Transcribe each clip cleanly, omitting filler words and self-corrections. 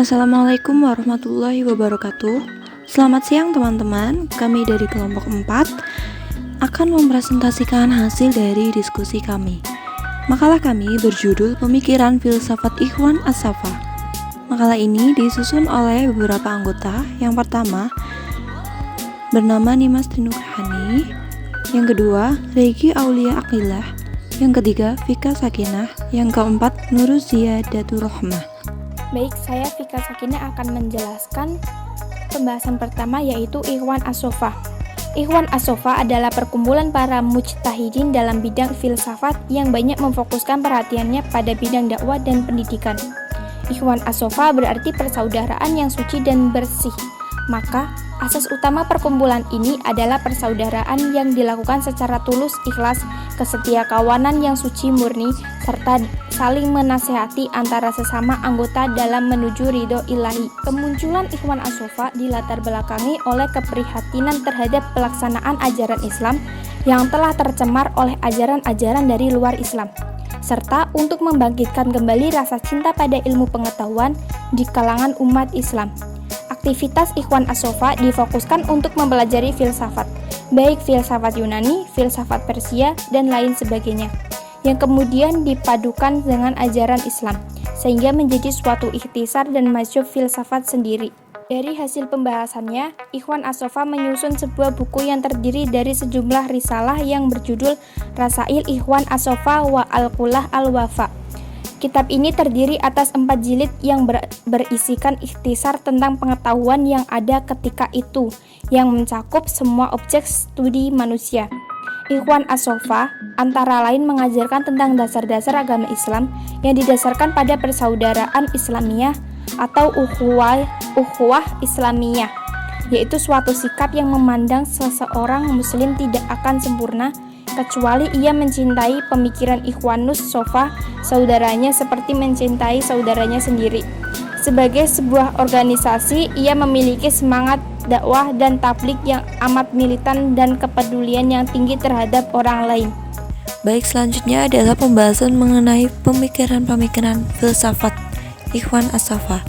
Assalamualaikum warahmatullahi wabarakatuh. Selamat siang teman-teman. Kami dari kelompok 4 akan mempresentasikan hasil dari diskusi kami. Makalah kami berjudul Pemikiran Filsafat Ikhwan As-Safa. Makalah ini disusun oleh beberapa anggota. Yang pertama bernama Nimas Tinukhani, yang kedua Regi Aulia Aqilah, yang ketiga Vika Sakinah, yang keempat Nuruzia Datur Rahmah. Baik, saya Vika Sakinah akan menjelaskan pembahasan pertama, yaitu Ikhwan As-Safa. Ikhwan As-Safa adalah perkumpulan para mujtahidin dalam bidang filsafat yang banyak memfokuskan perhatiannya pada bidang dakwah dan pendidikan. Ikhwan As-Safa berarti persaudaraan yang suci dan bersih. Maka, asas utama perkumpulan ini adalah persaudaraan yang dilakukan secara tulus, ikhlas, kesetiakawanan yang suci murni, serta saling menasehati antara sesama anggota dalam menuju ridho ilahi. Kemunculan Ikhwan As-Safa dilatar belakangi oleh keprihatinan terhadap pelaksanaan ajaran Islam yang telah tercemar oleh ajaran-ajaran dari luar Islam, serta untuk membangkitkan kembali rasa cinta pada ilmu pengetahuan di kalangan umat Islam. Aktivitas Ikhwan As-Safa difokuskan untuk mempelajari filsafat, baik filsafat Yunani, filsafat Persia, dan lain sebagainya, yang kemudian dipadukan dengan ajaran Islam, sehingga menjadi suatu ikhtisar dan mazhab filsafat sendiri. Dari hasil pembahasannya, Ikhwan As-Safa menyusun sebuah buku yang terdiri dari sejumlah risalah yang berjudul Rasail Ikhwan As-Safa wa Al-Qulah Al-Wafa. Kitab ini terdiri atas 4 jilid yang berisikan ikhtisar tentang pengetahuan yang ada ketika itu, yang mencakup semua objek studi manusia. Ikhwan As-Safa antara lain mengajarkan tentang dasar-dasar agama Islam yang didasarkan pada persaudaraan Islamiyah atau ukhuwah Islamiyah, yaitu suatu sikap yang memandang seseorang muslim tidak akan sempurna kecuali ia mencintai pemikiran Ikhwanus Safa saudaranya seperti mencintai saudaranya sendiri. Sebagai sebuah organisasi, ia memiliki semangat dakwah dan tabligh yang amat militan dan kepedulian yang tinggi terhadap orang lain. Baik, selanjutnya adalah pembahasan mengenai pemikiran-pemikiran filsafat Ikhwan As-Safa.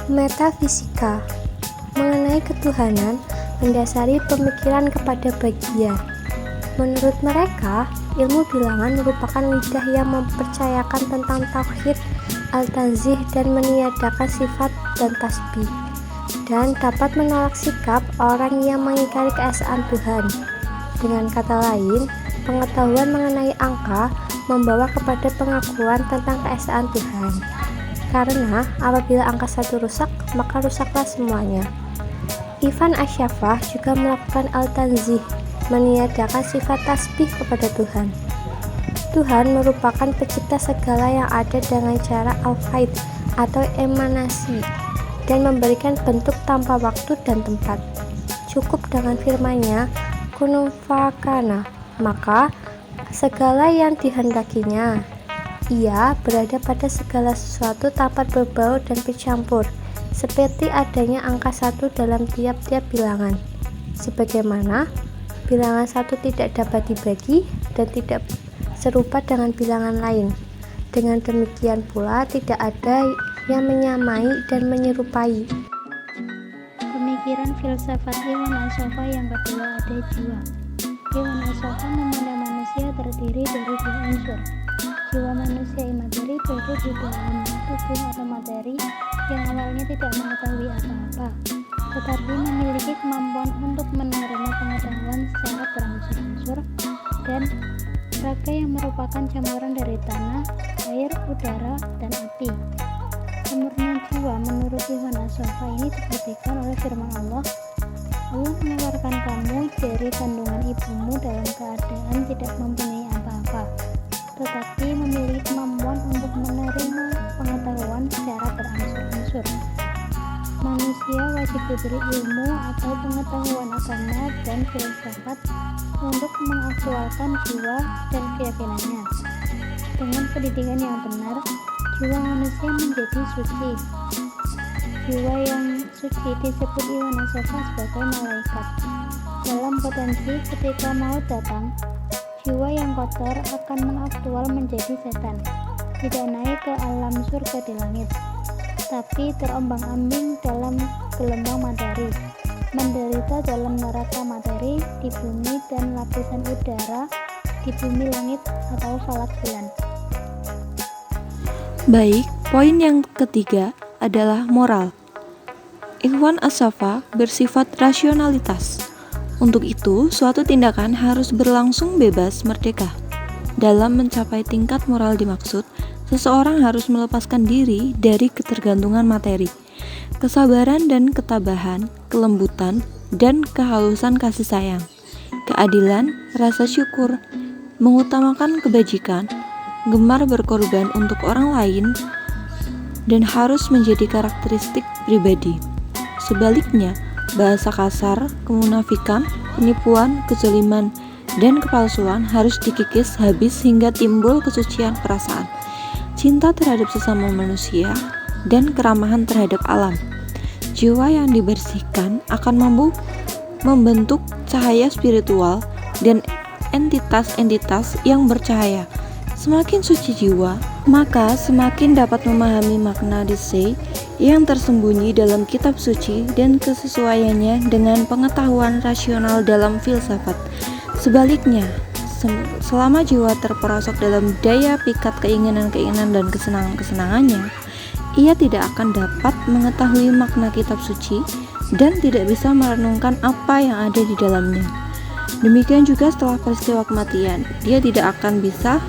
Metafisika mengenai ketuhanan mendasari pemikiran kepada bagian. Menurut mereka, ilmu bilangan merupakan lidah yang mempercayakan tentang tauhid, al-tanzih, dan meniadakan sifat dan tasbih, dan dapat menolak sikap orang yang mengingkari keesaan Tuhan. Dengan kata lain, pengetahuan mengenai angka membawa kepada pengakuan tentang keesaan Tuhan. Karena apabila angka 1 rusak, maka rusaklah semuanya. Ikhwan As-Safa juga melakukan al-tanzih, meniadakan sifat tasbih kepada Tuhan. Tuhan merupakan pencipta segala yang ada dengan cara al-faid atau emanasi, dan memberikan bentuk tanpa waktu dan tempat. Cukup dengan firman-Nya, kun fakana, maka segala yang dihendakinya. Ia berada pada segala sesuatu tanpa berbau dan bercampur, seperti adanya angka 1 dalam tiap-tiap bilangan. Sebagaimana bilangan 1 tidak dapat dibagi dan tidak serupa dengan bilangan lain. Dengan demikian pula tidak ada yang menyamai dan menyerupai. Pemikiran filsafat Ikhwan As-Safa yang kedua ada jiwa. Ikhwan As-Safa memandang manusia terdiri dari 2 unsur. Jiwa manusia imateri berada di dalam tubuh atau materi yang awalnya tidak mengetahui apa-apa, tetapi memiliki kemampuan untuk menerima pengetahuan secara beransur-ansur, dan raga yang merupakan campuran dari tanah, air, udara, dan api. Kemurnian jiwa menurut Ikhwan As-Safa ini dibuktikan oleh firman Allah. Allah mengeluarkan kamu dari kandungan ibumu dalam keadaan tidak mempunyai apa-apa, tetapi memiliki kemampuan untuk menerima pengetahuan secara beransur-ansur. Manusia wajib diberi ilmu atau pengetahuan agama dan filsafat untuk mengaktualkan jiwa dan keyakinannya. Dengan pendidikan yang benar, jiwa manusia menjadi suci. Jiwa yang suci disebut Ikhwan As-Safa sebagai malaikat. Dalam potensi ketika maut datang, jiwa yang kotor akan mengaktual menjadi setan, tidak naik ke alam surga di langit. sapi terombang-ambing dalam gelombang materi, menderita dalam neraka materi di bumi dan lapisan udara di bumi langit atau falak bulan. Baik, poin yang ketiga adalah moral. Ikhwan as-Safa bersifat rasionalitas. Untuk itu, suatu tindakan harus berlangsung bebas merdeka. Dalam mencapai tingkat moral dimaksud, seseorang harus melepaskan diri dari ketergantungan materi, kesabaran dan ketabahan, kelembutan, dan kehalusan kasih sayang, keadilan, rasa syukur, mengutamakan kebajikan, gemar berkorban untuk orang lain, dan harus menjadi karakteristik pribadi. Sebaliknya, bahasa kasar, kemunafikan, penipuan, kezaliman, dan kepalsuan harus dikikis habis hingga timbul kesucian perasaan, cinta terhadap sesama manusia, dan keramahan terhadap alam. Jiwa yang dibersihkan akan mampu membentuk cahaya spiritual dan entitas-entitas yang bercahaya. Semakin suci jiwa, maka semakin dapat memahami makna desai yang tersembunyi dalam kitab suci dan kesesuaiannya dengan pengetahuan rasional dalam filsafat. Sebaliknya, selama jiwa terperosok dalam daya pikat keinginan-keinginan dan kesenangan-kesenangannya, ia tidak akan dapat mengetahui makna kitab suci dan tidak bisa merenungkan apa yang ada di dalamnya. Demikian juga setelah peristiwa kematian, dia tidak akan bisa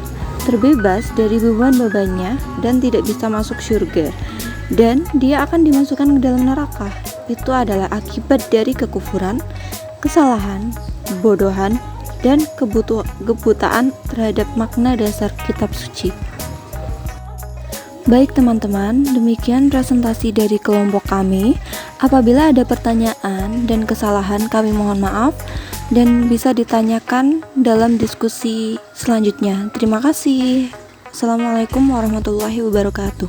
terbebas dari beban-bebannya dan tidak bisa masuk surga, dan dia akan dimasukkan ke dalam neraka. Itu adalah akibat dari kekufuran, kesalahan, kebodohan, dan kebutaan terhadap makna dasar kitab suci. Baik teman-teman, demikian presentasi dari kelompok kami. Apabila ada pertanyaan dan kesalahan, kami mohon maaf dan bisa ditanyakan dalam diskusi selanjutnya. Terima kasih. Assalamualaikum warahmatullahi wabarakatuh.